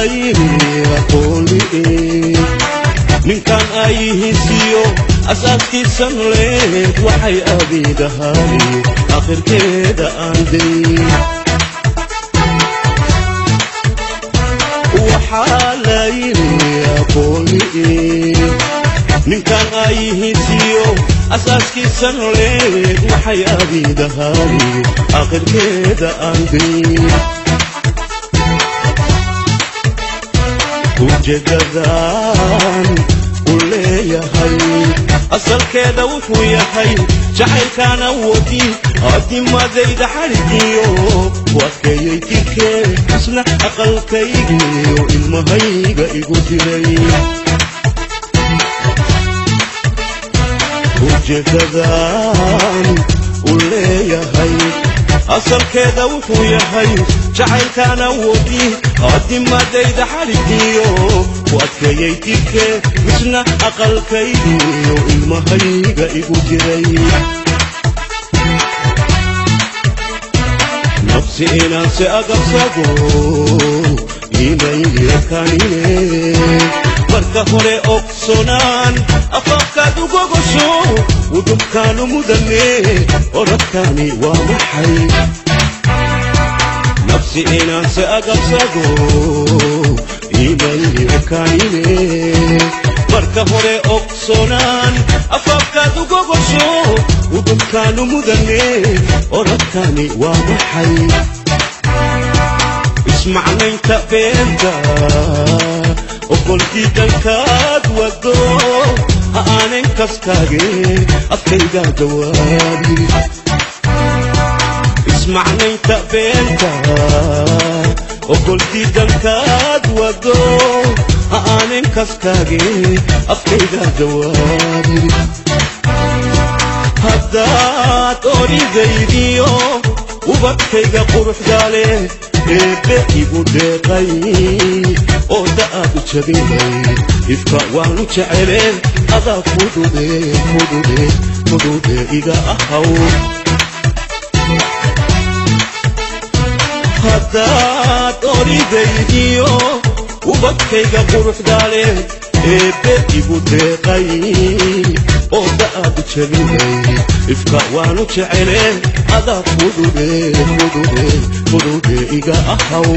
layli aqooli ninkan ay hisiyo asaaskiisan leed waxay abiidahaani akhirkeeda aan day waxaa layli aqooli ninkan ay hisiyo asaaskiisan leed waxay abiidahaani akhirkeeda aan day ujeedadaan u leeyahay asalkeeda wuxuu yahay jacaylkaan awoodii adimadayda xarigiyo ku adkeeyey tirkee isna aqalkaygiyo ilmahayga igu diray ujeedadaan u leeyahay asalkeeda wuxuu yahay jacaylkaan awoodii adimadayda xarigiyo ku adkeeyey tirkee isna aqalkaygiyo ilmahayga igu diray nafsi inaan se agabsado imaykanine marka hore ogsoonaan afafkaad ugogosho udubkaanu mudane oradkaani waa maxay nafsi inaan se agabsado imaykanine marka hore ogsoonaan afafkaad ugogosho udubkaanu mudane oradkaani waa maxay ismacnaynta beenta oqolkii dankaad wado ha aanan kaskaage afkayga jawaabi ismacnaynta beenta oqolkii dankaad wado ha aanan kaskaage afkayga jawaabi haddaad oridaydiyo ubadkayga quruxdaale eebbe igu deeqay oo da'aad u jabinay ifka waanu jecele adaa fudude iga ahaw haddaad oridaydiyo ubadkayga quruxdaale eebbe igu deeqay oo da'aad u jabinay ifka waanu jecele adaa fudude iga ahaw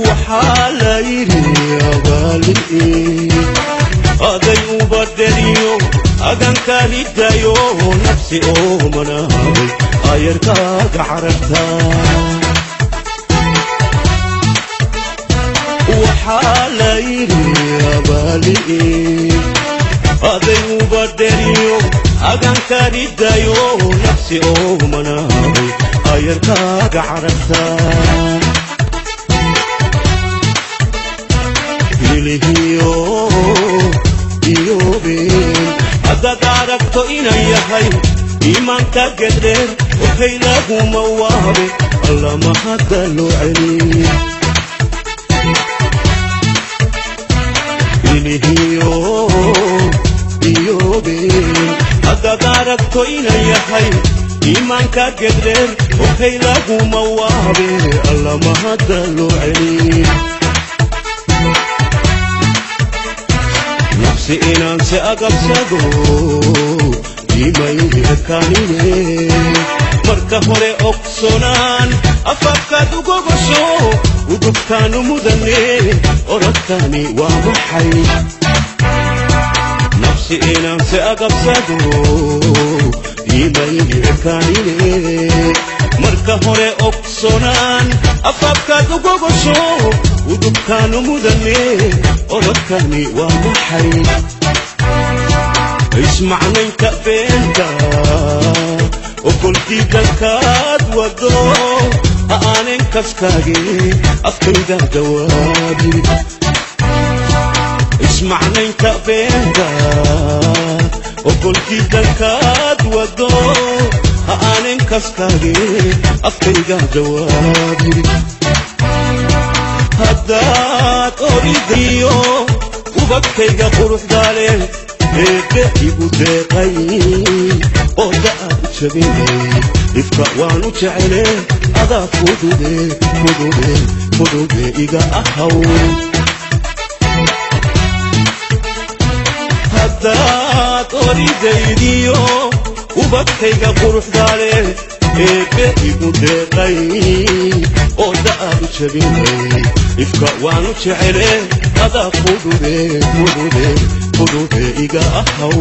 waxaa layli abaali aday ubadeliyo aganka hidayo nafsi oo manaaday ayarkaaga cararta waxaa layli abaali aday ubadeliyo aganka hidayo nafsi oo manaaday ayarkaaga cararta haddaad aragto inay yahay iimaanka gedheer waxay laguma waabe allama hadda loo celin haddaad aragto inay yahay iimaanka gedheer waxay laguma waabe allama hadda loo celin nafsi inaan se agabsado imaykanine marka hore ogsoonaan afafkaad ugogosho udubkaanu mudane oradkaani waa maxay nafsi inaan se agabsado imaykanine marka hore ogsoonaan afafkaad uga gasho udubkaanu mudane orodkani waa maxay ismacnaynka beenta okolkii dalkaad wado aanan kaskaagin afkayga jawaabi ismacnaynka beenta okolkii dalkaad wado aanan kaskaagin afkayga jawaabi haddaad oridayo ubadkayga quruxdaale eebbe igu deeqay ooda aad jabinay ifka waanu jecele adaa fudude iga ahaw haddaad oridaydiyo ubadkayga quruxdaale eebbe igu deeqay ooda aad jabinay ifka waanu jecele adaa fudude iga ahaw